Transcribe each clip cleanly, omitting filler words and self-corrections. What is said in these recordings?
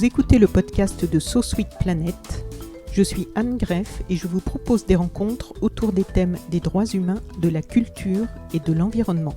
Vous écoutez le podcast de So Sweet Planet. Je suis Anne Greff et je vous propose des rencontres autour des thèmes des droits humains, de la culture et de l'environnement.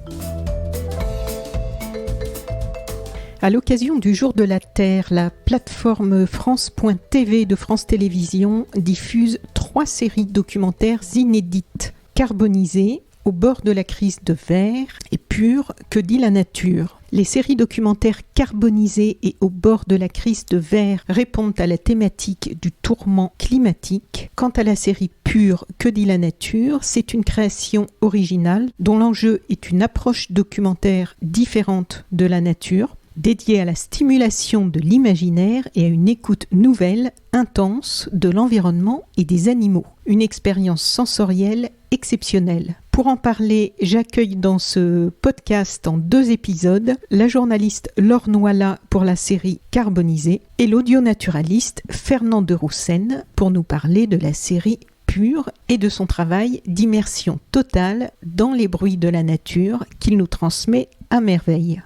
À l'occasion du Jour de la Terre, la plateforme France.tv de France Télévisions diffuse 3 séries documentaires inédites. Carbonisées, Au bord de la crise de verre et Pur, que dit la nature. Les séries documentaires Carbonisées et Au bord de la crise de verre répondent à la thématique du tourment climatique. Quant à la série Pur, que dit la nature, c'est une création originale dont l'enjeu est une approche documentaire différente de la nature, dédiée à la stimulation de l'imaginaire et à une écoute nouvelle, intense de l'environnement et des animaux. Une expérience sensorielle exceptionnelle. Pour en parler, j'accueille dans ce podcast en 2 épisodes la journaliste Laure Noila pour la série Carbonisée et l'audionaturaliste Fernand de Roussen pour nous parler de la série Pur et de son travail d'immersion totale dans les bruits de la nature qu'il nous transmet à merveille.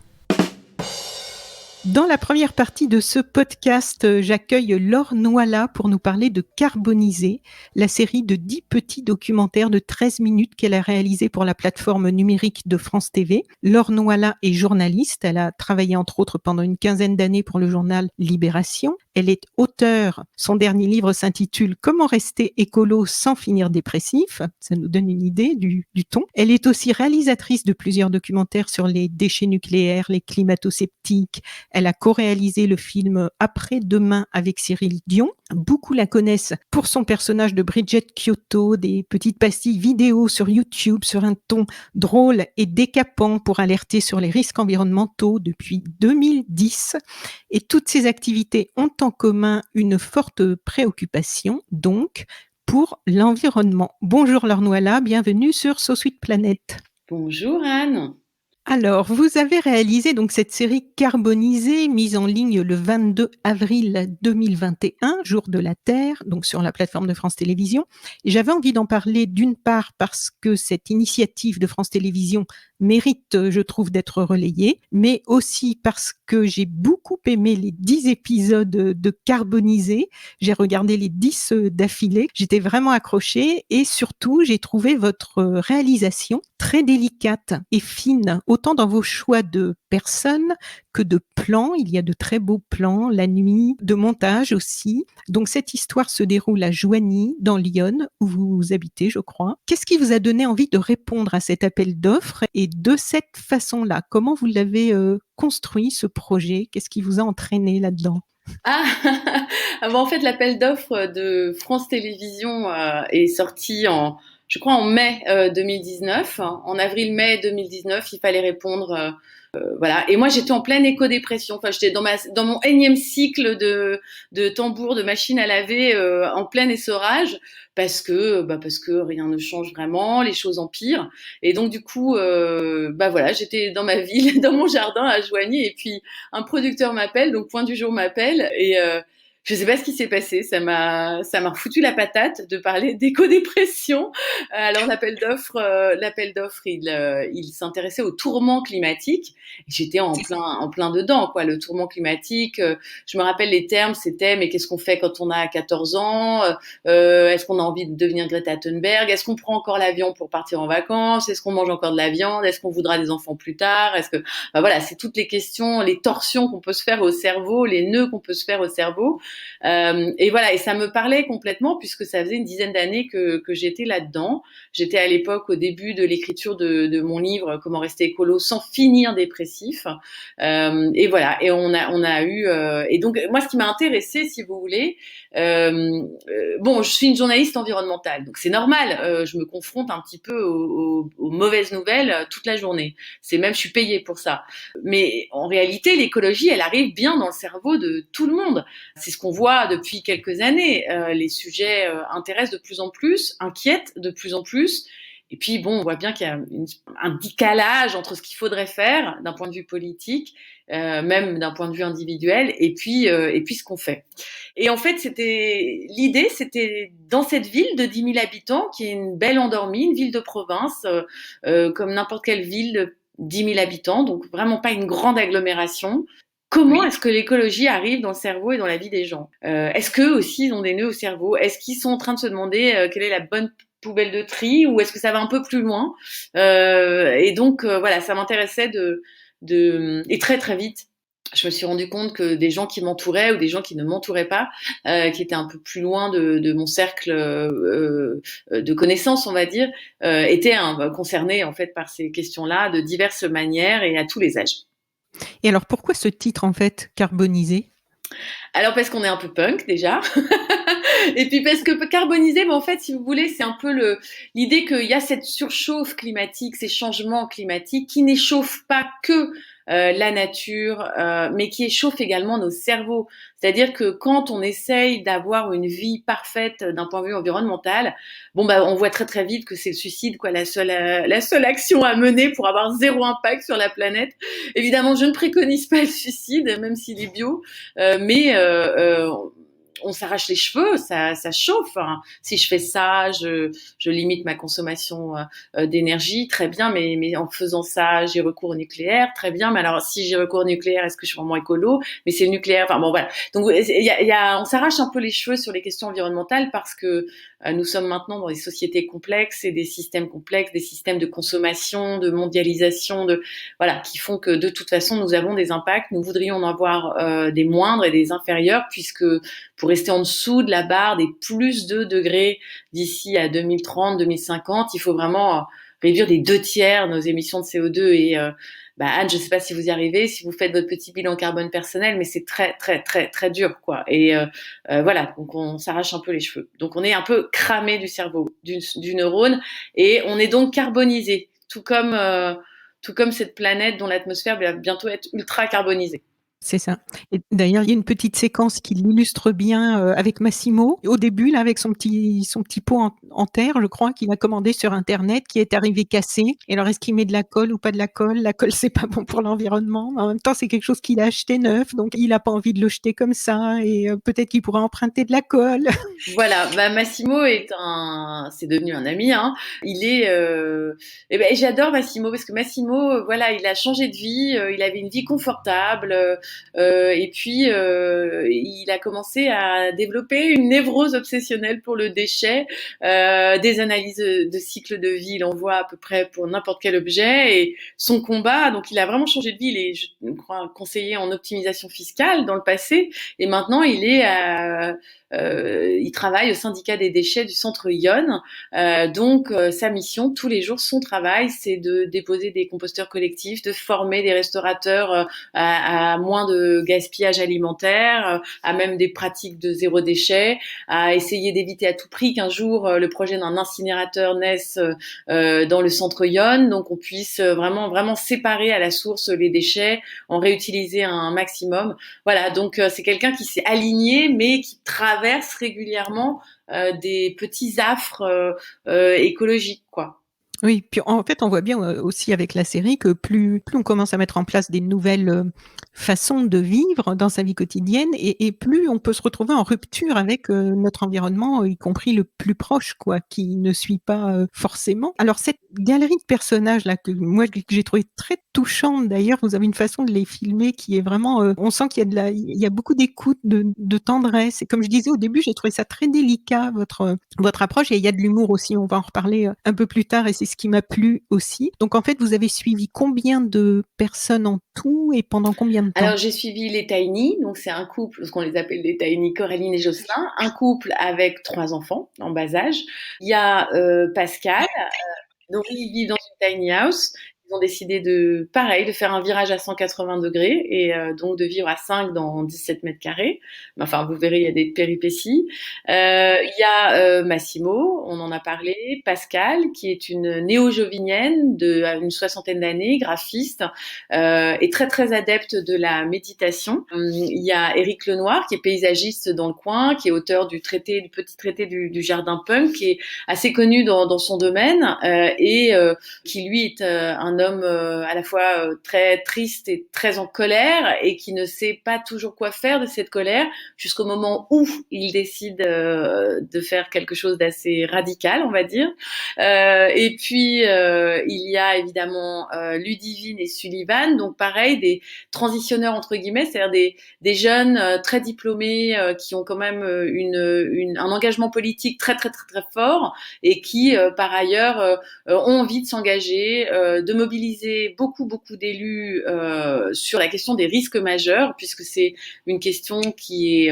Dans la première partie de ce podcast, j'accueille Laure Noila pour nous parler de Carbonisée, la série de 10 petits documentaires de 13 minutes qu'elle a réalisé pour la plateforme numérique de France TV. Laure Noila est journaliste, elle a travaillé entre autres pendant une 15aine d'années pour le journal Libération. Elle est auteure, son dernier livre s'intitule « Comment rester écolo sans finir dépressif ?» Ça nous donne une idée du ton. Elle est aussi réalisatrice de plusieurs documentaires sur les déchets nucléaires, les climato-sceptiques. Elle a co-réalisé le film Après-demain avec Cyril Dion. Beaucoup la connaissent pour son personnage de Bridget Kyoto, des petites pastilles vidéo sur YouTube sur un ton drôle et décapant pour alerter sur les risques environnementaux depuis 2010. Et toutes ces activités ont en commun une forte préoccupation, donc, pour l'environnement. Bonjour Laure Noila, bienvenue sur So Sweet Planet. Bonjour Anne. Alors, vous avez réalisé donc cette série Carbonisée, mise en ligne le 22 avril 2021, Jour de la Terre, donc sur la plateforme de France Télévisions. Et j'avais envie d'en parler d'une part parce que cette initiative de France Télévisions mérite, je trouve, d'être relayée, mais aussi parce que j'ai beaucoup aimé les 10 épisodes de Carbonisée. J'ai regardé les 10 d'affilée. J'étais vraiment accrochée et surtout, j'ai trouvé votre réalisation très délicate et fine, autant dans vos choix de personnes que de plans. Il y a de très beaux plans, la nuit, de montage aussi. Donc cette histoire se déroule à Joigny, dans l'Yonne, où vous habitez, je crois. Qu'est-ce qui vous a donné envie de répondre à cet appel d'offres et de cette façon-là? Comment vous l'avez construit, ce projet? Qu'est-ce qui vous a entraîné là-dedans? Ah, en fait, l'appel d'offres de France Télévisions est sorti je crois en mai 2019. En avril-mai 2019, il fallait répondre. Voilà. Et moi, j'étais en pleine éco-dépression. Enfin, j'étais dans mon énième cycle de tambour, de machine à laver, en plein essorage, parce que rien ne change vraiment, les choses empirent. Et donc, du coup, voilà, j'étais dans ma ville, dans mon jardin à Joigny, et puis un producteur m'appelle, donc Point du jour m'appelle, et je sais pas ce qui s'est passé, ça m'a foutu la patate de parler d'éco-dépression. Alors l'appel d'offres, il s'intéressait au tourment climatique. J'étais en plein dedans, quoi. Le tourment climatique. Je me rappelle les termes, c'était mais qu'est-ce qu'on fait quand on a 14 ans Est-ce qu'on a envie de devenir Greta Thunberg? Est-ce qu'on prend encore l'avion pour partir en vacances? Est-ce qu'on mange encore de la viande? Est-ce qu'on voudra des enfants plus tard? Voilà, c'est toutes les questions, les torsions qu'on peut se faire au cerveau, les nœuds qu'on peut se faire au cerveau. Et voilà, et ça me parlait complètement puisque ça faisait une dizaine d'années que j'étais là-dedans. J'étais à l'époque au début de l'écriture de mon livre Comment rester écolo sans finir dépressif. Et voilà, et on a eu et donc moi ce qui m'a intéressée, si vous voulez, je suis une journaliste environnementale, donc c'est normal, je me confronte un petit peu aux mauvaises nouvelles toute la journée. Je suis payée pour ça. Mais en réalité, l'écologie, elle arrive bien dans le cerveau de tout le monde. C'est ce qu'on voit depuis quelques années. Les sujets intéressent de plus en plus, inquiètent de plus en plus. Et puis, on voit bien qu'il y a un décalage entre ce qu'il faudrait faire d'un point de vue politique, même d'un point de vue individuel, et puis ce qu'on fait. Et en fait, l'idée, c'était dans cette ville de 10 000 habitants, qui est une belle endormie, une ville de province, comme n'importe quelle ville de 10 000 habitants, donc vraiment pas une grande agglomération. comment est-ce que l'écologie arrive dans le cerveau et dans la vie des gens? Est-ce qu'eux aussi ils ont des nœuds au cerveau? Est-ce qu'ils sont en train de se demander quelle est la bonne poubelle de tri, ou est-ce que ça va un peu plus loin? Et donc voilà, ça m'intéressait et très très vite. Je me suis rendu compte que des gens qui m'entouraient ou des gens qui ne m'entouraient pas, qui étaient un peu plus loin de mon cercle de connaissances, on va dire, étaient concernés en fait par ces questions-là de diverses manières et à tous les âges. Et alors, pourquoi ce titre, en fait, carbonisé? Alors parce qu'on est un peu punk déjà, et puis parce que carbonisé, en fait, si vous voulez, c'est un peu l'idée qu'il y a cette surchauffe climatique, ces changements climatiques qui n'échauffent pas que la nature, mais qui échauffent également nos cerveaux. C'est-à-dire que quand on essaye d'avoir une vie parfaite d'un point de vue environnemental, on voit très très vite que c'est le suicide, quoi, la seule action à mener pour avoir zéro impact sur la planète. Évidemment, je ne préconise pas le suicide, même s'il est bio, mais on s'arrache les cheveux, ça chauffe. Hein. Si je fais ça, je limite ma consommation d'énergie, très bien, mais en faisant ça, j'ai recours au nucléaire, très bien. Mais alors, si j'ai recours au nucléaire, est-ce que je suis vraiment écolo? Mais c'est le nucléaire. Enfin bon, voilà. Donc, on s'arrache un peu les cheveux sur les questions environnementales parce que nous sommes maintenant dans des sociétés complexes et des systèmes complexes, des systèmes de consommation, de mondialisation, voilà, qui font que de toute façon, nous avons des impacts. Nous voudrions en avoir des moindres et des inférieurs, puisque pour rester en dessous de la barre des plus 2 degrés d'ici à 2030, 2050, il faut vraiment réduire des 2/3 nos émissions de CO2. Et Anne, je ne sais pas si vous y arrivez, si vous faites votre petit bilan carbone personnel, mais c'est très très très très dur, quoi. Et voilà, donc on s'arrache un peu les cheveux. Donc on est un peu cramé du cerveau, du neurone, et on est donc carbonisé, tout comme cette planète dont l'atmosphère va bientôt être ultra carbonisée. C'est ça. Et d'ailleurs, il y a une petite séquence qui l'illustre bien avec Massimo. Au début, là, avec son petit pot en terre, je crois, qu'il a commandé sur Internet, qui est arrivé cassé. Et alors, est-ce qu'il met de la colle ou pas de la colle? La colle, c'est pas bon pour l'environnement. Mais en même temps, c'est quelque chose qu'il a acheté neuf, donc il n'a pas envie de le jeter comme ça. Et peut-être qu'il pourrait emprunter de la colle. Voilà, Massimo c'est devenu un ami. Hein. Il est, j'adore Massimo parce que Massimo, voilà, il a changé de vie, il avait une vie confortable, et puis il a commencé à développer une névrose obsessionnelle pour le déchet, des analyses de cycle de vie, il en voit à peu près pour n'importe quel objet, et son combat, donc il a vraiment changé de vie. Il est, je crois, conseiller en optimisation fiscale dans le passé, et maintenant il travaille au syndicat des déchets du centre Yonne. Donc, sa mission, tous les jours, son travail, c'est de déposer des composteurs collectifs, de former des restaurateurs à moins de gaspillage alimentaire, à même des pratiques de zéro déchet, à essayer d'éviter à tout prix qu'un jour le projet d'un incinérateur naisse dans le centre Yonne. Donc, on puisse vraiment, vraiment séparer à la source les déchets, en réutiliser un maximum. Voilà, donc c'est quelqu'un qui s'est aligné, mais qui traverse régulièrement des petits affres écologiques, quoi. Oui, puis en fait, on voit bien aussi avec la série que plus on commence à mettre en place des nouvelles façons de vivre dans sa vie quotidienne, et plus on peut se retrouver en rupture avec notre environnement, y compris le plus proche, quoi, qui ne suit pas forcément. Alors cette galerie de personnages là que j'ai trouvé très touchante, d'ailleurs, vous avez une façon de les filmer qui est vraiment, on sent qu'il y a beaucoup d'écoute, de tendresse. Et comme je disais au début, j'ai trouvé ça très délicat votre approche, et il y a de l'humour aussi. On va en reparler un peu plus tard, et c'est ce qui m'a plu aussi. Donc en fait, vous avez suivi combien de personnes en tout et pendant combien de temps? Alors j'ai suivi les Tiny, donc c'est un couple, ce qu'on les appelle les Tiny, Coraline et Jocelyn, un couple avec 3 enfants en bas âge. Il y a Pascal, donc ils vivent dans une tiny house. Ils ont décidé de faire un virage à 180 degrés, et donc de vivre à 5 dans 17 mètres carrés. Enfin, vous verrez, il y a des péripéties. Il y a Massimo, on en a parlé, Pascal, qui est une néo-jovinienne une 60aine d'années, graphiste, et très très adepte de la méditation. Il y a Éric Lenoir, qui est paysagiste dans le coin, qui est auteur du petit traité du jardin punk, qui est assez connu dans son domaine, et qui lui est un homme à la fois très triste et très en colère et qui ne sait pas toujours quoi faire de cette colère jusqu'au moment où il décide de faire quelque chose d'assez radical, on va dire. Et puis il y a évidemment Ludivine et Sullivan, donc pareil, des transitionneurs entre guillemets, c'est-à-dire des jeunes très diplômés qui ont quand même un engagement politique très très très très fort et qui par ailleurs ont envie de s'engager, de mobiliser beaucoup beaucoup d'élus sur la question des risques majeurs, puisque c'est une question qui est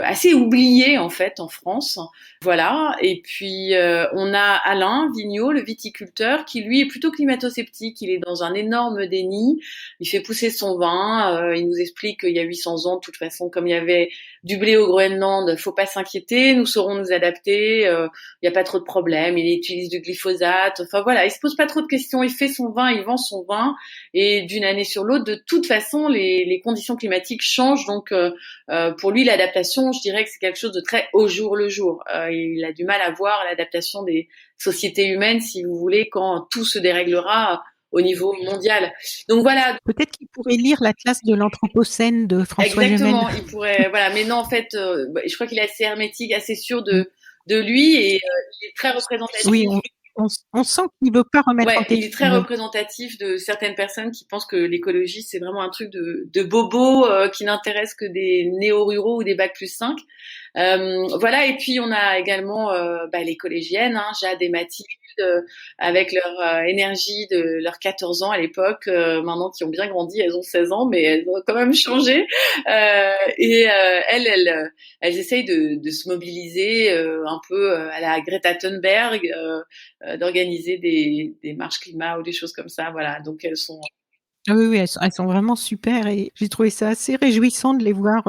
assez oubliée en fait en France. Voilà. Et puis on a Alain Vigneault, le viticulteur, qui lui est plutôt climato-sceptique. Il est dans un énorme déni. Il fait pousser son vin. Il nous explique qu'il y a 800 ans, de toute façon, comme il y avait du blé au Groenland, faut pas s'inquiéter. Nous saurons nous adapter. Il n'y a pas trop de problèmes. Il utilise du glyphosate. Enfin voilà, il se pose pas trop de questions. Il fait son vin, il vend son vin. Et d'une année sur l'autre, de toute façon, les conditions climatiques changent. Donc pour lui, l'adaptation, je dirais que c'est quelque chose de très au jour le jour. Il a du mal à voir l'adaptation des sociétés humaines, si vous voulez, quand tout se déréglera au niveau mondial. Donc voilà. Peut-être qu'il pourrait lire l'Atlas de l'Anthropocène de François Gemelle. Exactement, il pourrait. Voilà, mais non, en fait, je crois qu'il est assez hermétique, assez sûr de lui, et il est très représentatif. Oui, on sent qu'il ne veut pas remettre en question. Il est très représentatif de certaines personnes qui pensent que l'écologie, c'est vraiment un truc de bobo qui n'intéresse que des néo-ruraux ou des bac+5. Voilà, et puis on a également les collégiennes, Jade et Mathilde, avec leur énergie de leurs 14 ans à l'époque, maintenant qui ont bien grandi, elles ont 16 ans, mais elles ont quand même changé. Et elles essayent de se mobiliser un peu à la Greta Thunberg, d'organiser des marches climat ou des choses comme ça. Voilà, donc elles sont... Ah oui, elles sont vraiment super et j'ai trouvé ça assez réjouissant de les voir,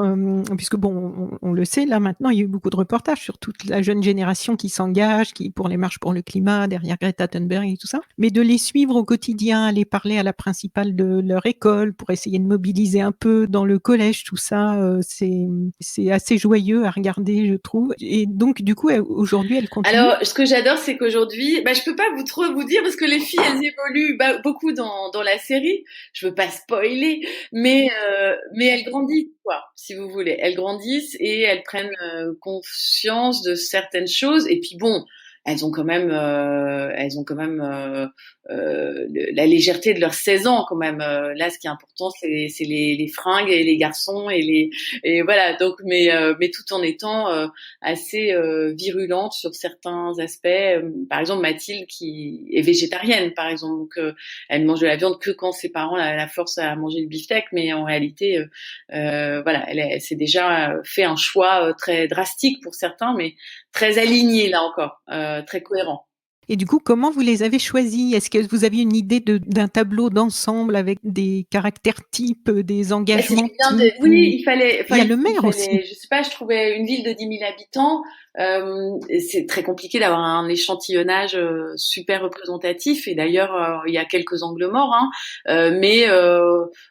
puisque bon, on le sait, là maintenant, il y a eu beaucoup de reportages sur toute la jeune génération qui s'engage, qui pour les marches pour le climat, derrière Greta Thunberg et tout ça, mais de les suivre au quotidien, aller parler à la principale de leur école pour essayer de mobiliser un peu dans le collège, tout ça, c'est assez joyeux à regarder, je trouve. Et donc, du coup, aujourd'hui, elles continuent. Alors, ce que j'adore, c'est qu'aujourd'hui, je peux pas trop vous dire parce que les filles, elles évoluent beaucoup dans la série. Je veux pas spoiler, mais elles grandissent, quoi, si vous voulez. Elles grandissent et elles prennent conscience de certaines choses. Et puis bon, elles ont quand même la légèreté de leurs 16 ans quand même. Là, ce qui est important, c'est les fringues et les garçons et voilà. Donc, mais tout en étant assez virulente sur certains aspects. Par exemple, Mathilde qui est végétarienne, par exemple, donc elle mange de la viande que quand ses parents la forcent à manger le beefsteak, mais en réalité, voilà, elle s'est déjà fait un choix très drastique pour certains, mais très aligné là encore, très cohérent. Et du coup, comment vous les avez choisis? Est-ce que vous aviez une idée d'un tableau d'ensemble avec des caractères types, des engagements types? Oui, il fallait... Il y a le maire aussi. Je sais pas, je trouvais une ville de 10 000 habitants. C'est très compliqué d'avoir un échantillonnage super représentatif. Et d'ailleurs, il y a quelques angles morts. Mais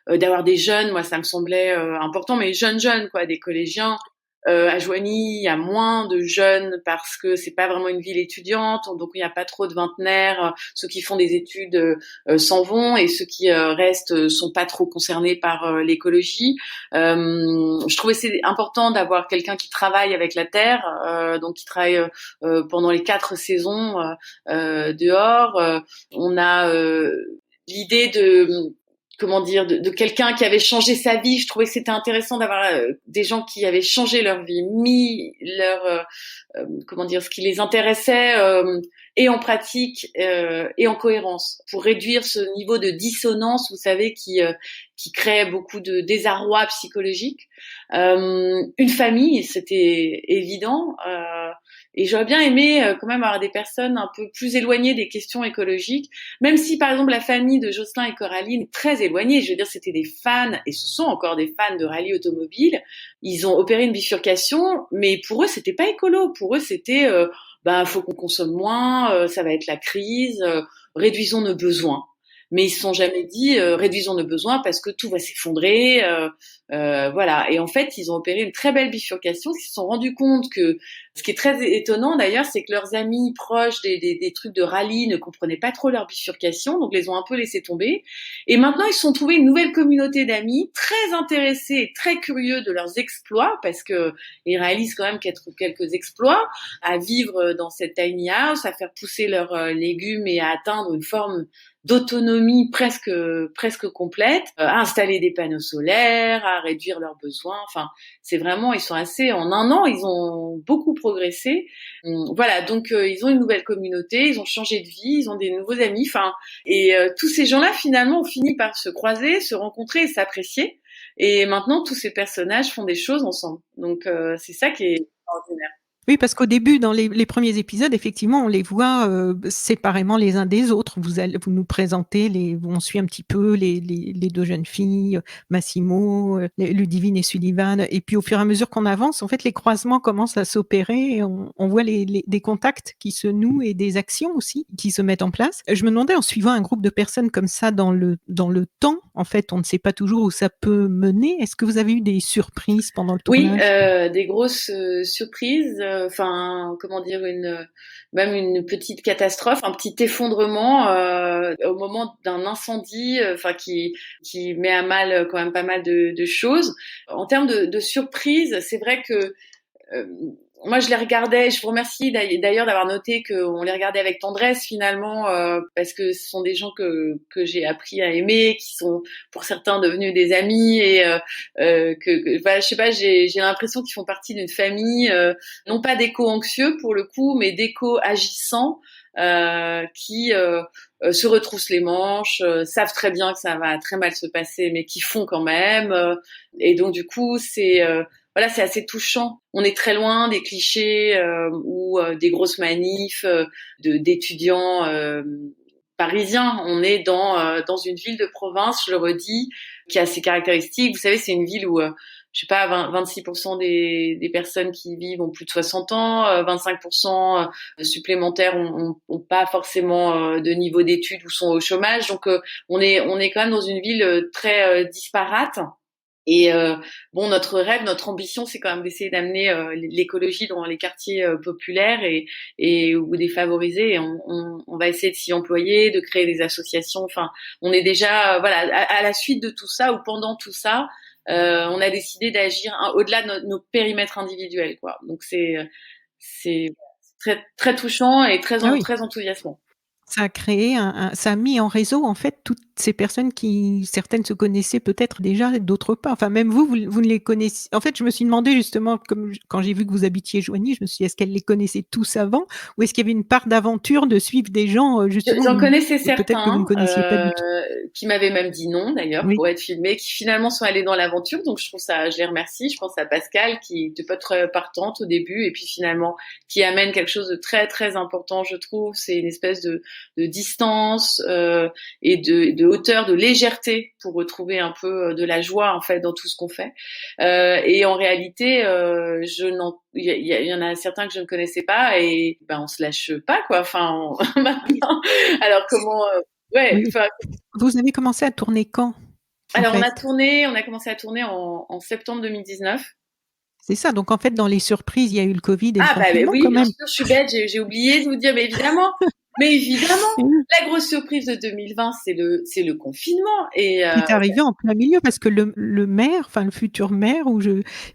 d'avoir des jeunes, moi, ça me semblait important. Mais jeunes, quoi, des collégiens. À Joigny, il y a moins de jeunes parce que c'est pas vraiment une ville étudiante, donc il n'y a pas trop de vingtenaires. Ceux qui font des études s'en vont et ceux qui restent sont pas trop concernés par l'écologie. Je trouvais c'est important d'avoir quelqu'un qui travaille avec la terre, donc qui travaille pendant les 4 saisons dehors. On a l'idée de quelqu'un qui avait changé sa vie. Je trouvais que c'était intéressant d'avoir des gens qui avaient changé leur vie, mis leur ce qui les intéressait et en pratique et en cohérence pour réduire ce niveau de dissonance, vous savez, qui crée beaucoup de désarroi psychologique. Une famille, c'était évident. Et j'aurais bien aimé quand même avoir des personnes un peu plus éloignées des questions écologiques, même si par exemple la famille de Jocelyn et Coraline est très éloignée. Je veux dire, c'était des fans, et ce sont encore des fans de rallye automobile. Ils ont opéré une bifurcation, mais pour eux, c'était pas écolo. Pour eux, c'était faut qu'on consomme moins, ça va être la crise, réduisons nos besoins. Mais ils se sont jamais dit réduisons nos besoins parce que tout va s'effondrer. Voilà. Et en fait, ils ont opéré une très belle bifurcation. Ils se sont rendus compte que Ce qui est très étonnant d'ailleurs, c'est que leurs amis proches des trucs de rallye ne comprenaient pas trop leur bifurcation, donc les ont un peu laissés tomber. Et maintenant, ils se sont trouvés une nouvelle communauté d'amis très intéressés et très curieux de leurs exploits, parce que ils réalisent quand même quelques exploits, à vivre dans cette tiny house, à faire pousser leurs légumes et à atteindre une forme d'autonomie presque complète, à installer des panneaux solaires, à réduire leurs besoins. Enfin, c'est vraiment, ils sont assez, en un an, ils ont beaucoup progressé. Voilà, donc ils ont une nouvelle communauté, ils ont changé de vie, ils ont des nouveaux amis. Enfin, et tous ces gens-là finalement ont fini par se croiser, se rencontrer et s'apprécier. Et maintenant, tous ces personnages font des choses ensemble. Donc c'est ça qui est extraordinaire. Oui, parce qu'au début, dans les premiers épisodes, effectivement, on les voit séparément les uns des autres. Vous nous présentez, on suit un petit peu les deux jeunes filles, Massimo, Ludivine et Sullivan. Et puis, au fur et à mesure qu'on avance, en fait, les croisements commencent à s'opérer. Et on voit des contacts qui se nouent et des actions aussi qui se mettent en place. Je me demandais, en suivant un groupe de personnes comme ça dans le temps, en fait, on ne sait pas toujours où ça peut mener. Est-ce que vous avez eu des surprises pendant le tournage? Oui, des grosses surprises. Enfin, comment dire, même une petite catastrophe, un petit effondrement au moment d'un incendie, enfin qui met à mal quand même pas mal de choses. En termes de surprises, c'est vrai que euh, moi, je les regardais. Je vous remercie d'ailleurs d'avoir noté qu'on les regardait avec tendresse finalement, parce que ce sont des gens que j'ai appris à aimer, qui sont pour certains devenus des amis et voilà, je sais pas, j'ai l'impression qu'ils font partie d'une famille, non pas d'éco-anxieux pour le coup, mais d'éco-agissants. Qui se retroussent les manches, savent très bien que ça va très mal se passer, mais qui font quand même. Et donc du coup, voilà, c'est assez touchant. On est très loin des clichés ou des grosses manifs d'étudiants parisiens. On est dans une ville de province, je le redis, qui a ses caractéristiques. Vous savez, c'est une ville où je sais pas, 26% des personnes qui y vivent ont plus de 60 ans, 25% supplémentaires ont pas forcément de niveau d'études ou sont au chômage. Donc on est quand même dans une ville très disparate. Et bon, notre rêve, notre ambition, c'est quand même d'essayer d'amener l'écologie dans les quartiers populaires et ou défavorisés. Et on va essayer de s'y employer, de créer des associations. Enfin, on est déjà voilà à la suite de tout ça ou pendant tout ça, on a décidé d'agir au-delà de nos périmètres individuels, quoi. Donc c'est très très touchant et Ah oui. très enthousiasmant. Ça a créé ça a mis en réseau, en fait, toutes ces personnes qui, certaines se connaissaient peut-être déjà, d'autres pas. Enfin, même vous ne les connaissez. En fait, je me suis demandé justement, quand j'ai vu que vous habitiez Joigny, je me suis dit, est-ce qu'elle les connaissait tous avant, ou est-ce qu'il y avait une part d'aventure de suivre des gens, justement, J'en connaissais peut-être que vous ne certains connaissiez pas du tout. qui m'avaient même dit non d'ailleurs Oui. pour être filmés, qui finalement sont allés dans l'aventure. Donc je trouve ça, je les remercie. Je pense à Pascal qui était pas très partante au début et puis finalement qui amène quelque chose de très très important, je trouve. C'est une espèce de distance et de hauteur, de légèreté pour retrouver un peu de la joie en fait dans tout ce qu'on fait. Et en réalité, il y en a certains que je ne connaissais pas et ben on se lâche pas quoi. Enfin, maintenant. Alors comment ouais. Oui. Vous avez commencé à tourner quand, en Alors fait? on a commencé à tourner en septembre 2019. C'est ça. Donc, en fait, dans les surprises, il y a eu le Covid et le Ah bah confinement, oui, quand bien même. sûr, je suis bête, j'ai oublié de vous dire, mais évidemment, Oui. la grosse surprise de 2020, c'est le confinement et Qui est arrivé en plein milieu parce que le maire, enfin le futur maire,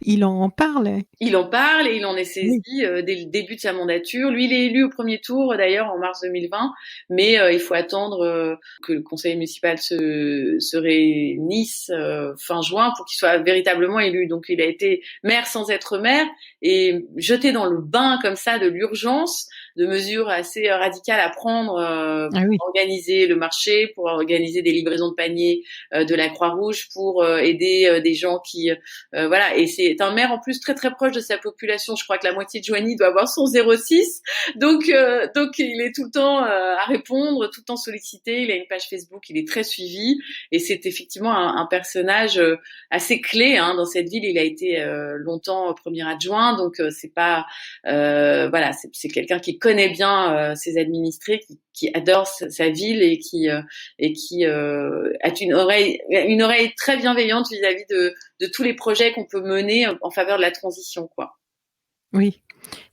il en parle. il en parle et il en est Oui. saisi dès le début de sa mandature. Lui, il est élu au premier tour d'ailleurs en mars 2020, mais il faut attendre que le conseil municipal se réunisse fin juin pour qu'il soit véritablement élu. Donc il a été maire sans être maire et jeté dans le bain comme ça de l'urgence, de mesures assez radicales à prendre Ah oui. pour organiser le marché, pour organiser des livraisons de paniers de la Croix-Rouge, pour aider des gens qui voilà. Et c'est un maire en plus très très proche de sa population. Je crois que la moitié de Joigny doit avoir son 06. Donc il est tout le temps à répondre, tout le temps sollicité. Il a une page Facebook, il est très suivi et c'est effectivement un personnage assez clé dans cette ville. Il a été longtemps premier adjoint, donc c'est pas voilà, c'est quelqu'un qui connaît bien ses administrés, qui adore sa ville et qui a une oreille très bienveillante vis-à-vis de tous les projets qu'on peut mener en faveur de la transition, quoi. Oui.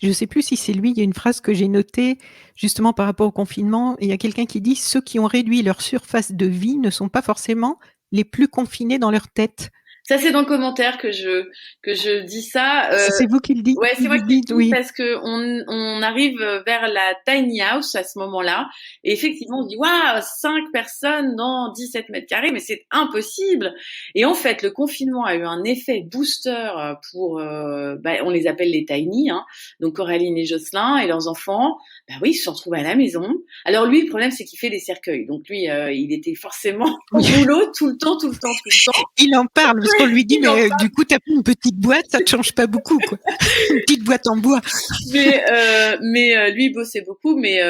Je ne sais plus si c'est lui, il y a une phrase que j'ai notée justement par rapport au confinement. Il y a quelqu'un qui dit: «Ceux qui ont réduit leur surface de vie ne sont pas forcément les plus confinés dans leur tête». Ça, c'est dans le commentaire que je dis ça. C'est vous qui le dites, Ouais, c'est moi qui le dis oui. parce que on arrive vers la tiny house à ce moment-là. Et effectivement, on dit, waouh, 5 personnes dans 17 mètres carrés, mais c'est impossible. Et en fait, le confinement a eu un effet booster pour, on les appelle les tiny, hein. Donc Coraline et Jocelyn et leurs enfants. Bah oui, ils se sont retrouvés à la maison. Alors lui, le problème, c'est qu'il fait des cercueils. Donc lui, il était forcément au boulot tout le temps, tout le temps, tout le temps. Il en parle parce qu'on lui dit: Il en «Mais parle. du coup, tu as pris une petite boîte, ça te change pas beaucoup, quoi». Une petite boîte en bois. Mais lui il bossait beaucoup, mais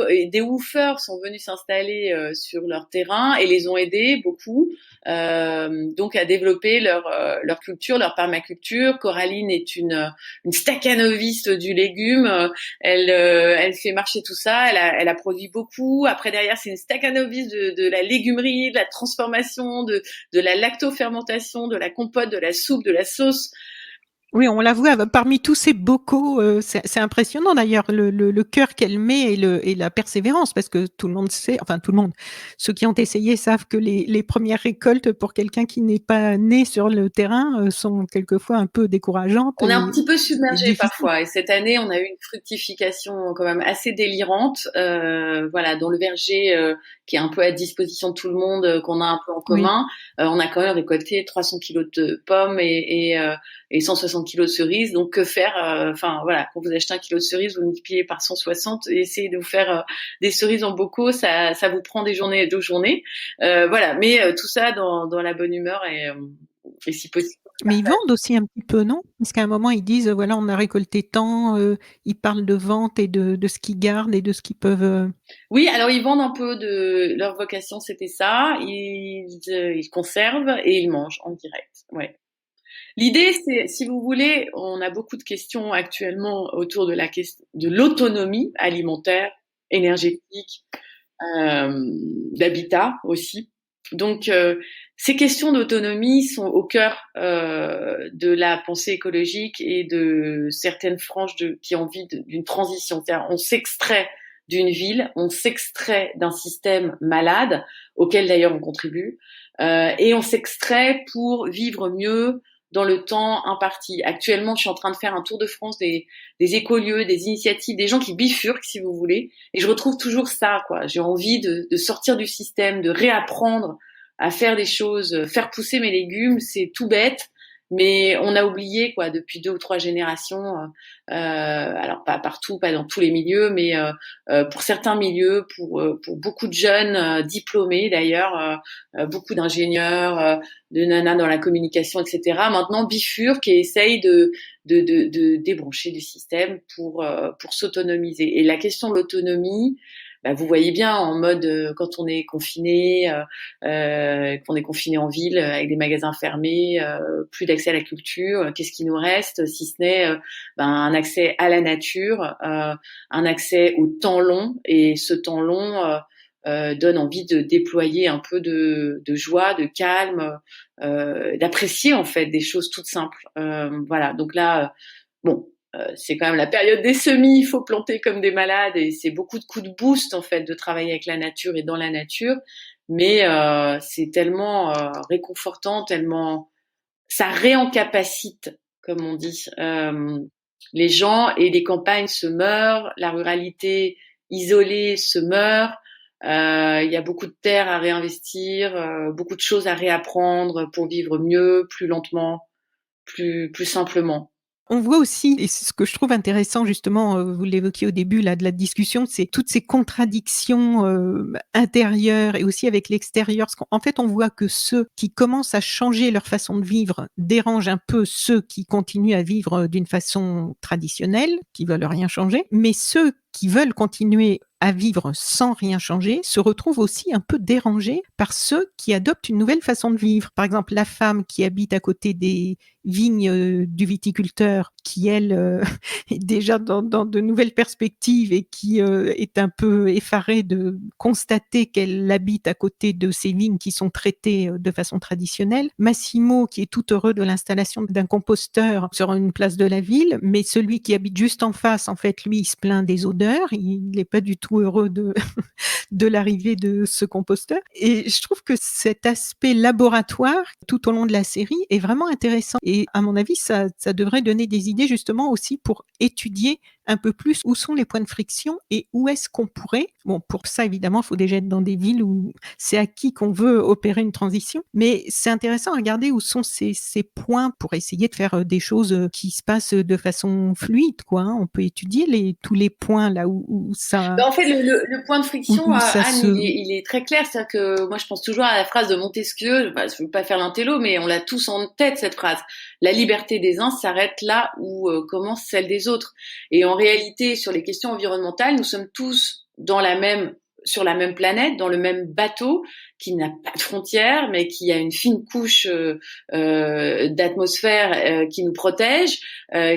et des woofers sont venus s'installer sur leur terrain et les ont aidés beaucoup, donc à développer leur culture, leur permaculture. Coraline est une staccanoviste du légume. Elle fait marcher tout ça. Elle a produit beaucoup. Après derrière c'est une staccanoviste de la légumerie, de la transformation, de la lactofermentation, de la compote, de la soupe, de la sauce. Oui, on la voit parmi tous ces bocaux. C'est impressionnant d'ailleurs le cœur qu'elle met et la persévérance, parce que tout le monde sait, enfin tout le monde, ceux qui ont essayé savent que les premières récoltes pour quelqu'un qui n'est pas né sur le terrain sont quelquefois un peu décourageantes On est un petit peu et submergé difficiles. parfois. Et cette année, on a eu une fructification quand même assez délirante. Voilà, dans le verger qui est un peu à disposition de tout le monde, qu'on a un peu en Oui. commun, on a quand même récolté 300 kilos de pommes et 160 kilos de cerises. Donc que faire? Enfin voilà, quand vous achetez un kilo de cerises, vous multipliez par 160 et essayez de vous faire des cerises en bocaux, ça vous prend des journées et 2 journées. Voilà, mais tout ça dans la bonne humeur et si possible. Mais ils vendent aussi un petit peu, non? Parce qu'à un moment, ils disent, voilà, on a récolté tant, ils parlent de vente et de ce qu'ils gardent et de ce qu'ils peuvent. Oui, alors ils vendent un peu de leur vocation, c'était ça. Ils conservent et ils mangent en direct. Ouais. L'idée, c'est, si vous voulez, on a beaucoup de questions actuellement autour de la question de l'autonomie alimentaire, énergétique, d'habitat aussi. Donc, ces questions d'autonomie sont au cœur de la pensée écologique et de certaines franges qui ont envie d'une transition. C'est-à-dire, on s'extrait d'une ville, on s'extrait d'un système malade, auquel d'ailleurs on contribue, et on s'extrait pour vivre mieux dans le temps imparti. Actuellement, je suis en train de faire un tour de France des écolieux, des initiatives, des gens qui bifurquent, si vous voulez, et je retrouve toujours ça, quoi. J'ai envie de sortir du système, de réapprendre à faire des choses, faire pousser mes légumes, c'est tout bête, mais on a oublié, quoi, depuis 2 ou 3 générations. Alors pas partout, pas dans tous les milieux, mais pour certains milieux, pour beaucoup de jeunes diplômés d'ailleurs, beaucoup d'ingénieurs, de nanas dans la communication, etc. Maintenant bifurquent et essayent de débrancher du système pour s'autonomiser. Et la question de l'autonomie, bah, vous voyez bien en mode quand on est confiné, qu'on est confiné en ville avec des magasins fermés, plus d'accès à la culture, qu'est-ce qui nous reste si ce n'est un accès à la nature, un accès au temps long, et ce temps long donne envie de déployer un peu de joie, de calme, d'apprécier en fait des choses toutes simples. Voilà, donc là, bon, c'est quand même la période des semis, il faut planter comme des malades et c'est beaucoup de coups de boost en fait de travailler avec la nature et dans la nature, mais c'est tellement réconfortant, tellement ça réencapacite, comme on dit, les gens, et les campagnes se meurent, la ruralité isolée se meurt. Il y a beaucoup de terres à réinvestir, beaucoup de choses à réapprendre pour vivre mieux, plus lentement, plus simplement. On voit aussi, et c'est ce que je trouve intéressant justement, vous l'évoquiez au début là de la discussion, c'est toutes ces contradictions, intérieures et aussi avec l'extérieur. Parce qu'en fait, on voit que ceux qui commencent à changer leur façon de vivre dérangent un peu ceux qui continuent à vivre d'une façon traditionnelle, qui veulent rien changer. Mais ceux qui veulent continuer à vivre sans rien changer se retrouvent aussi un peu dérangés par ceux qui adoptent une nouvelle façon de vivre. Par exemple, la femme qui habite à côté des vignes du viticulteur, qui elle est déjà dans de nouvelles perspectives et qui est un peu effarée de constater qu'elle habite à côté de ces vignes qui sont traitées de façon traditionnelle. Massimo qui est tout heureux de l'installation d'un composteur sur une place de la ville, mais celui qui habite juste en face, en fait, lui, il se plaint des odeurs, il n'est pas du tout heureux de l'arrivée de ce composteur. Et je trouve que cet aspect laboratoire tout au long de la série est vraiment intéressant. Et à mon avis, ça devrait donner des idées justement aussi pour étudier un peu plus où sont les points de friction et où est-ce qu'on pourrait, bon, pour ça évidemment, il faut déjà être dans des villes où c'est acquis qu'on veut opérer une transition, mais c'est intéressant à regarder où sont ces points pour essayer de faire des choses qui se passent de façon fluide, quoi. On peut étudier tous les points là où ça... En fait, le point de friction, Anne, se... il est très clair. C'est-à-dire que moi, je pense toujours à la phrase de Montesquieu. Bah, je veux pas faire l'intello, mais on l'a tous en tête, cette phrase. La liberté des uns s'arrête là où commence celle des autres. Et en réalité, sur les questions environnementales, nous sommes tous sur la même planète, dans le même bateau, qui n'a pas de frontières, mais qui a une fine couche d'atmosphère qui nous protège,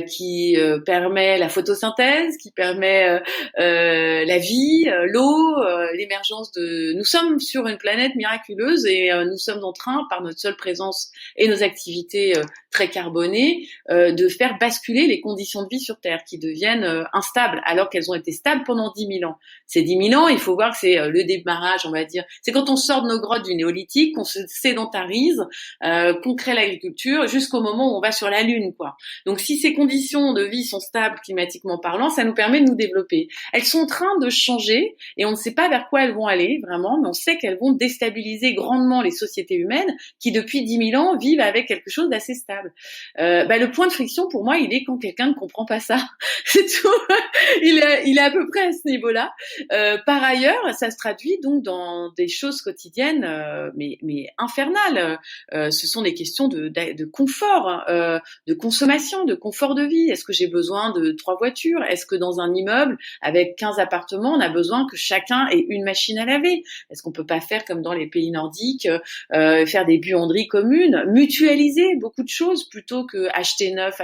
qui permet la photosynthèse, qui permet la vie, l'eau, l'émergence de... Nous sommes sur une planète miraculeuse et nous sommes en train, par notre seule présence et nos activités très carbonées, de faire basculer les conditions de vie sur Terre, qui deviennent instables, alors qu'elles ont été stables pendant 10 000 ans. Ces 10 000 ans, il faut voir que c'est le démarrage, on va dire. C'est quand on sort de nos grottes du néolithique, qu'on se sédentarise, qu'on crée l'agriculture, jusqu'au moment où on va sur la Lune, quoi. Donc si ces conditions de vie sont stables climatiquement parlant, ça nous permet de nous développer. Elles sont en train de changer et on ne sait pas vers quoi elles vont aller, vraiment, mais on sait qu'elles vont déstabiliser grandement les sociétés humaines qui, depuis 10 000 ans, vivent avec quelque chose d'assez stable. Le point de friction, pour moi, il est quand quelqu'un ne comprend pas ça. C'est tout. Il est à peu près à ce niveau-là. Par ailleurs, ça se traduit donc dans des choses quotidiennes, mais infernales. Ce sont des questions de confort, de consommation, de confort de vie. Est-ce que j'ai besoin de 3 voitures? Est-ce que dans un immeuble avec 15 appartements, on a besoin que chacun ait une machine à laver? Est-ce qu'on peut pas faire comme dans les pays nordiques, faire des buanderies communes, mutualiser beaucoup de choses plutôt que acheter neuf,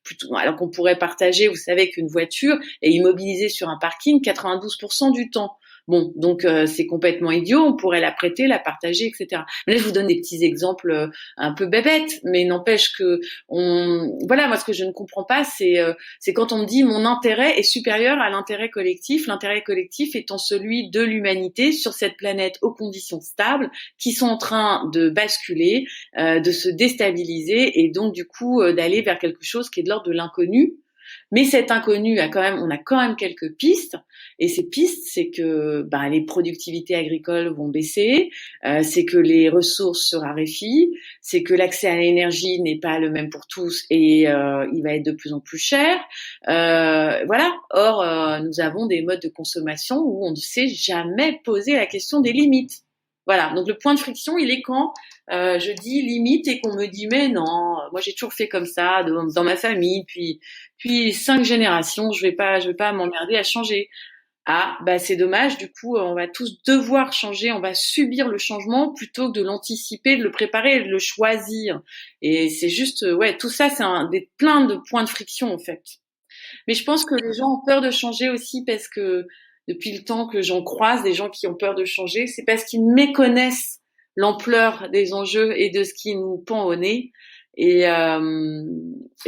plutôt, alors qu'on pourrait partager, vous savez, qu'une voiture est immobilisée sur un parking 92% du temps. Bon, donc c'est complètement idiot, on pourrait la prêter, la partager, etc. Mais là, je vous donne des petits exemples un peu bébêtes, mais n'empêche que voilà, moi ce que je ne comprends pas, c'est quand on me dit mon intérêt est supérieur à l'intérêt collectif étant celui de l'humanité sur cette planète aux conditions stables qui sont en train de basculer, de se déstabiliser et donc du coup d'aller vers quelque chose qui est de l'ordre de l'inconnu. Mais cet inconnu on a quand même quelques pistes, et ces pistes, c'est que les productivités agricoles vont baisser, c'est que les ressources se raréfient, c'est que l'accès à l'énergie n'est pas le même pour tous et il va être de plus en plus cher. Voilà. Or, nous avons des modes de consommation où on ne sait jamais poser la question des limites. Voilà, donc le point de friction, il est quand je dis limite et qu'on me dit mais non, moi j'ai toujours fait comme ça dans ma famille, puis 5 générations, je vais pas m'emmerder à changer. Ah, c'est dommage, du coup on va tous devoir changer, on va subir le changement plutôt que de l'anticiper, de le préparer et de le choisir. Et c'est juste, tout ça c'est plein de points de friction en fait. Mais je pense que les gens ont peur de changer aussi parce que depuis le temps que j'en croise, des gens qui ont peur de changer, c'est parce qu'ils méconnaissent l'ampleur des enjeux et de ce qui nous pend au nez. Et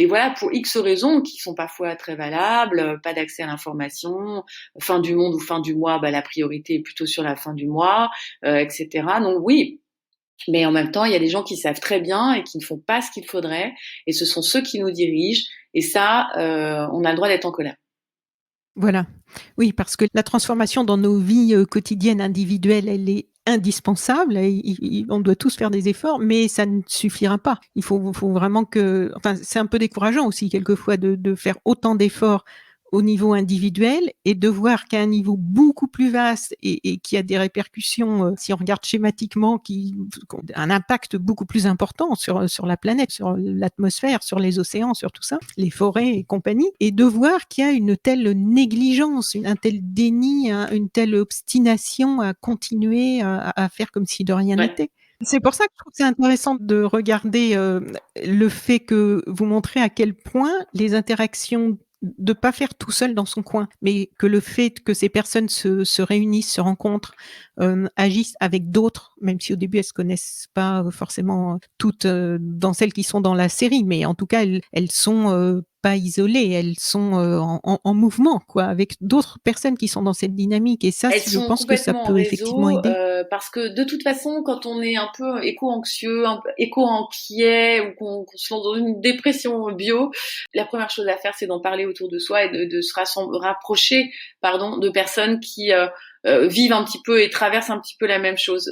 voilà, pour X raisons qui sont parfois très valables, pas d'accès à l'information, fin du monde ou fin du mois, la priorité est plutôt sur la fin du mois, etc. Donc oui, mais en même temps, il y a des gens qui savent très bien et qui ne font pas ce qu'il faudrait, et ce sont ceux qui nous dirigent, et ça, on a le droit d'être en colère. Voilà. Oui, parce que la transformation dans nos vies quotidiennes individuelles, elle est indispensable. On doit tous faire des efforts, mais ça ne suffira pas. Il faut vraiment que... Enfin, c'est un peu décourageant aussi, quelquefois, de faire autant d'efforts au niveau individuel et de voir qu'à un niveau beaucoup plus vaste et qui a des répercussions, si on regarde schématiquement, qui un impact beaucoup plus important sur la planète, sur l'atmosphère, sur les océans, sur tout ça, les forêts et compagnie, et de voir qu'il y a une telle négligence, un tel déni, une telle obstination à continuer à faire comme si de rien n'était. C'est pour ça que je trouve que c'est intéressant de regarder le fait que vous montrez à quel point les interactions de pas faire tout seul dans son coin, mais que le fait que ces personnes se réunissent, se rencontrent, agissent avec d'autres, même si au début elles se connaissent pas forcément toutes dans celles qui sont dans la série, mais en tout cas elles sont pas isolées, elles sont en mouvement, quoi, avec d'autres personnes qui sont dans cette dynamique. Et ça, Elles je sont pense que ça complètement en peut effectivement réseau aider. parce que de toute façon, quand on est un peu éco-anxieux, un peu éco-inquiet ou qu'on se lance dans une dépression bio, la première chose à faire, c'est d'en parler autour de soi et de se rapprocher, de personnes qui vivent un petit peu et traversent un petit peu la même chose.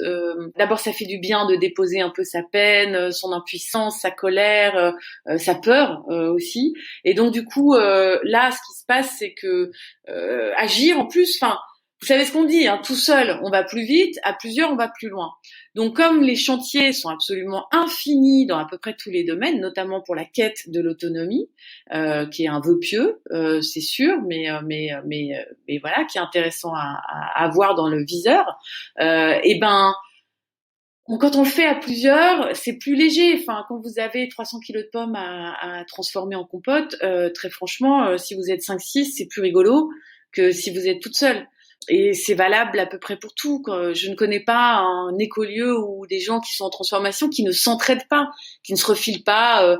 D'abord, ça fait du bien de déposer un peu sa peine, son impuissance, sa colère, sa peur aussi. Et donc, du coup, là, ce qui se passe, c'est que agir en plus, vous savez ce qu'on dit, hein, tout seul, on va plus vite, à plusieurs, on va plus loin. Donc, comme les chantiers sont absolument infinis dans à peu près tous les domaines, notamment pour la quête de l'autonomie, qui est un vœu pieux, c'est sûr, mais voilà, qui est intéressant à avoir dans le viseur. Quand on le fait à plusieurs, c'est plus léger. Enfin, quand vous avez 300 kilos de pommes à transformer en compote, très franchement, si vous êtes 5-6, c'est plus rigolo que si vous êtes toute seule. Et c'est valable à peu près pour tout. Je ne connais pas un écolieu ou des gens qui sont en transformation qui ne s'entraident pas, qui ne se refilent pas,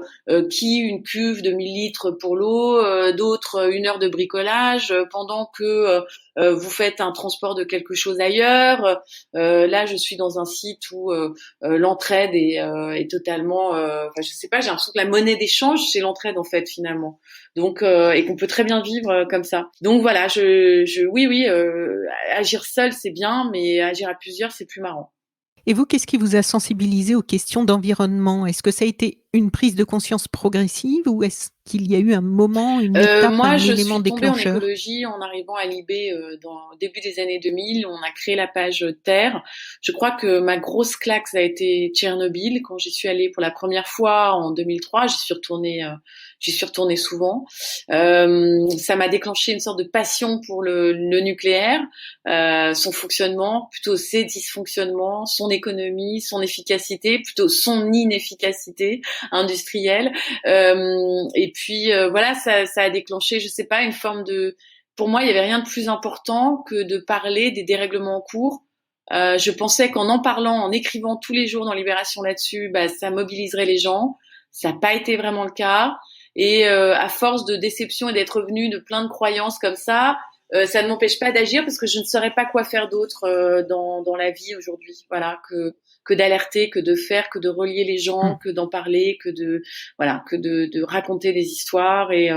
qui une cuve de 1000 litres pour l'eau, d'autres 1 heure de bricolage, pendant que vous faites un transport de quelque chose ailleurs. Là, je suis dans un site où l'entraide est totalement, je sais pas, j'ai l'impression que la monnaie d'échange, c'est l'entraide en fait finalement. Donc, et qu'on peut très bien vivre comme ça. Donc voilà, oui, agir seul c'est bien, mais agir à plusieurs c'est plus marrant. Et vous, qu'est-ce qui vous a sensibilisé aux questions d'environnement? Est-ce que ça a été une prise de conscience progressive ou est-ce qu'il y a eu un moment, une étape, Moi, un je élément suis tombée en déclencheur? écologie en arrivant à Libé dans le début des années 2000. On a créé la page Terre. Je crois que ma grosse claque, ça a été Tchernobyl. Quand j'y suis allée pour la première fois en 2003, j'y suis retournée souvent. Ça m'a déclenché une sorte de passion pour le nucléaire, son fonctionnement, plutôt ses dysfonctionnements, son économie, son efficacité, plutôt son inefficacité industrielle. Et puis voilà, ça a déclenché, je sais pas, une forme de. Pour moi, il y avait rien de plus important que de parler des dérèglements en cours. Je pensais qu'en parlant, en écrivant tous les jours dans Libération là-dessus, ça mobiliserait les gens. Ça n'a pas été vraiment le cas. Et à force de déception et d'être revenu de plein de croyances comme ça ne m'empêche pas d'agir parce que je ne saurais pas quoi faire d'autre dans la vie aujourd'hui. Voilà, que d'alerter, que de faire, que de relier les gens, que d'en parler, que de raconter des histoires et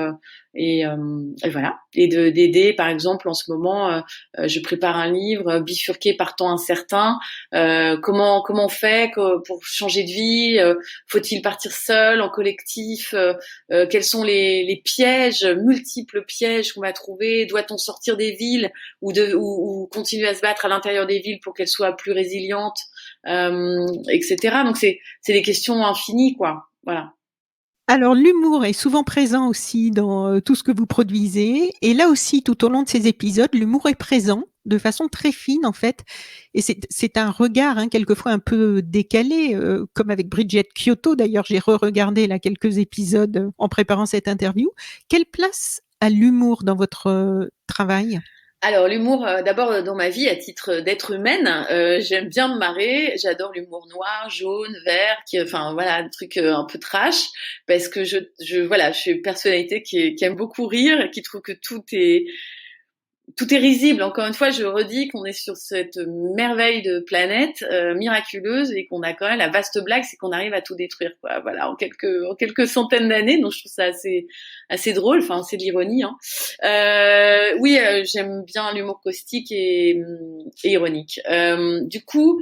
voilà, et d'aider. Par exemple, en ce moment, je prépare un livre, Bifurqué par temps incertain. Comment on fait pour changer de vie? Faut-il partir seul, en collectif? Quels sont les pièges, multiples pièges qu'on va trouver? Doit-on sortir des villes ou continuer à se battre à l'intérieur des villes pour qu'elles soient plus résilientes, etc. Donc c'est des questions infinies, quoi. Voilà. Alors, l'humour est souvent présent aussi dans tout ce que vous produisez. Et là aussi, tout au long de ces épisodes, l'humour est présent de façon très fine, en fait. Et c'est un regard, quelquefois un peu décalé, comme avec Bridget Kyoto. D'ailleurs, j'ai re-regardé là quelques épisodes en préparant cette interview. Quelle place a l'humour dans votre travail? Alors l'humour, d'abord dans ma vie à titre d'être humaine, j'aime bien me marrer. J'adore l'humour noir, jaune, vert, enfin voilà, un truc un peu trash, parce que je suis une personnalité qui aime beaucoup rire, qui trouve que tout est risible. Encore une fois, je redis qu'on est sur cette merveille de planète miraculeuse et qu'on a quand même la vaste blague, c'est qu'on arrive à tout détruire, quoi. Voilà, en quelques centaines d'années. Donc je trouve ça assez drôle. Enfin, c'est de l'ironie, hein. Oui, j'aime bien l'humour caustique et ironique. Du coup,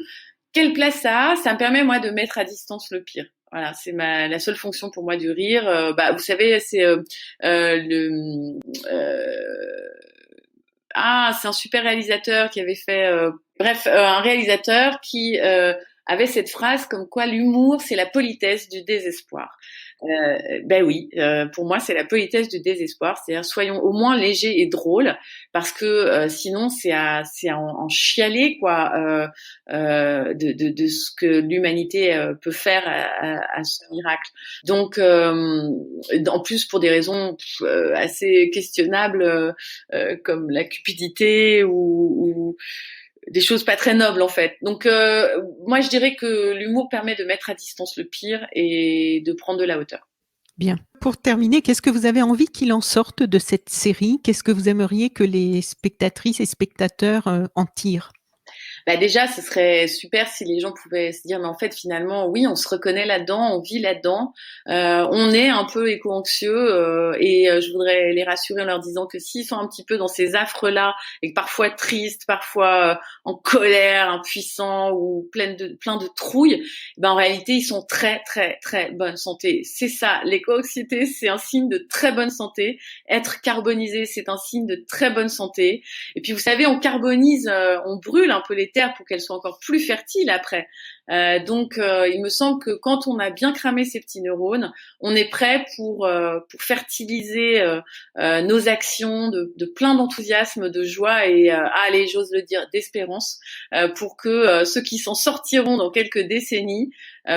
quelle place ça a? Ça me permet moi de mettre à distance le pire. Voilà, c'est la seule fonction pour moi du rire. Vous savez, c'est c'est un super réalisateur qui avait fait, un réalisateur qui avait cette phrase comme quoi l'humour, c'est la politesse du désespoir. Oui, pour moi, c'est la politesse du désespoir. C'est-à-dire, soyons au moins légers et drôles, parce que sinon, c'est à en chialer, quoi, de ce que l'humanité peut faire à ce miracle. Donc, en plus, pour des raisons assez questionnables, comme la cupidité ou des choses pas très nobles en fait. Donc moi je dirais que l'humour permet de mettre à distance le pire et de prendre de la hauteur. Bien. Pour terminer, qu'est-ce que vous avez envie qu'il en sorte de cette série ? Qu'est-ce que vous aimeriez que les spectatrices et spectateurs en tirent ? Déjà, ce serait super si les gens pouvaient se dire, mais en fait, finalement, oui, on se reconnaît là-dedans, on vit là-dedans, on est un peu éco-anxieux, et je voudrais les rassurer en leur disant que s'ils sont un petit peu dans ces affres-là, et parfois tristes, parfois en colère, impuissants ou plein de trouille, en réalité, ils sont très, très, très bonne santé. C'est ça, l'éco-anxiété, c'est un signe de très bonne santé. Être carbonisé, c'est un signe de très bonne santé. Et puis, vous savez, on carbonise, on brûle un peu les terres pour qu'elles soient encore plus fertiles après. Donc, il me semble que quand on a bien cramé ces petits neurones, on est prêt pour fertiliser nos actions de plein d'enthousiasme, de joie et allez, j'ose le dire, d'espérance, pour que ceux qui s'en sortiront dans quelques décennies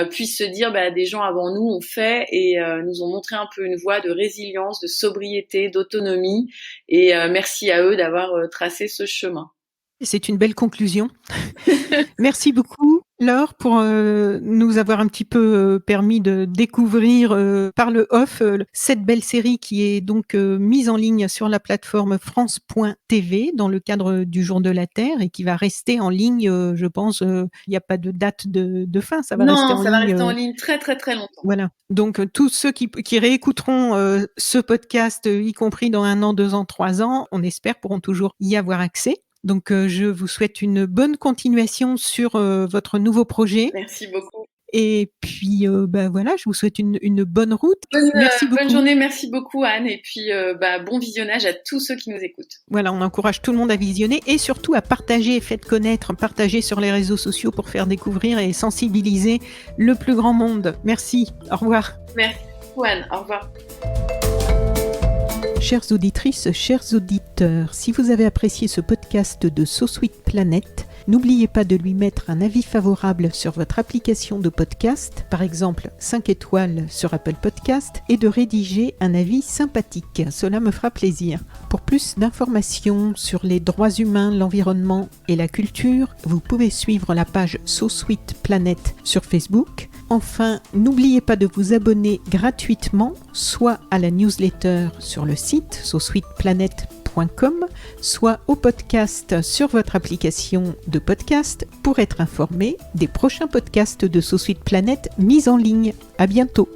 puissent se dire des gens avant nous ont fait et nous ont montré un peu une voie de résilience, de sobriété, d'autonomie, et merci à eux d'avoir tracé ce chemin. C'est une belle conclusion. Merci beaucoup, Laure, pour nous avoir un petit peu permis de découvrir par le off cette belle série qui est donc mise en ligne sur la plateforme France.tv dans le cadre du Jour de la Terre et qui va rester en ligne, je pense. Il n'y a pas de date de fin, ça va rester en ligne. Non, ça va rester en ligne très très très longtemps. Voilà. Donc tous ceux qui réécouteront ce podcast, y compris dans 1 an, 2 ans, 3 ans, on espère pourront toujours y avoir accès. Donc, je vous souhaite une bonne continuation sur votre nouveau projet. Merci beaucoup. Et puis, voilà, je vous souhaite une bonne route. Merci beaucoup. Bonne journée, merci beaucoup Anne. Et puis, bon visionnage à tous ceux qui nous écoutent. Voilà, on encourage tout le monde à visionner et surtout à partager, faites connaître, partager sur les réseaux sociaux pour faire découvrir et sensibiliser le plus grand monde. Merci, au revoir. Merci beaucoup Anne, au revoir. Chères auditrices, chers auditeurs, si vous avez apprécié ce podcast de So Sweet Planet, n'oubliez pas de lui mettre un avis favorable sur votre application de podcast, par exemple 5 étoiles sur Apple Podcast, et de rédiger un avis sympathique. Cela me fera plaisir. Pour plus d'informations sur les droits humains, l'environnement et la culture, vous pouvez suivre la page So Sweet Planet sur Facebook. Enfin, n'oubliez pas de vous abonner gratuitement, soit à la newsletter sur le site sosweetplanet.com, soit au podcast sur votre application de podcast pour être informé des prochains podcasts de So Sweet Planet mis en ligne. À bientôt.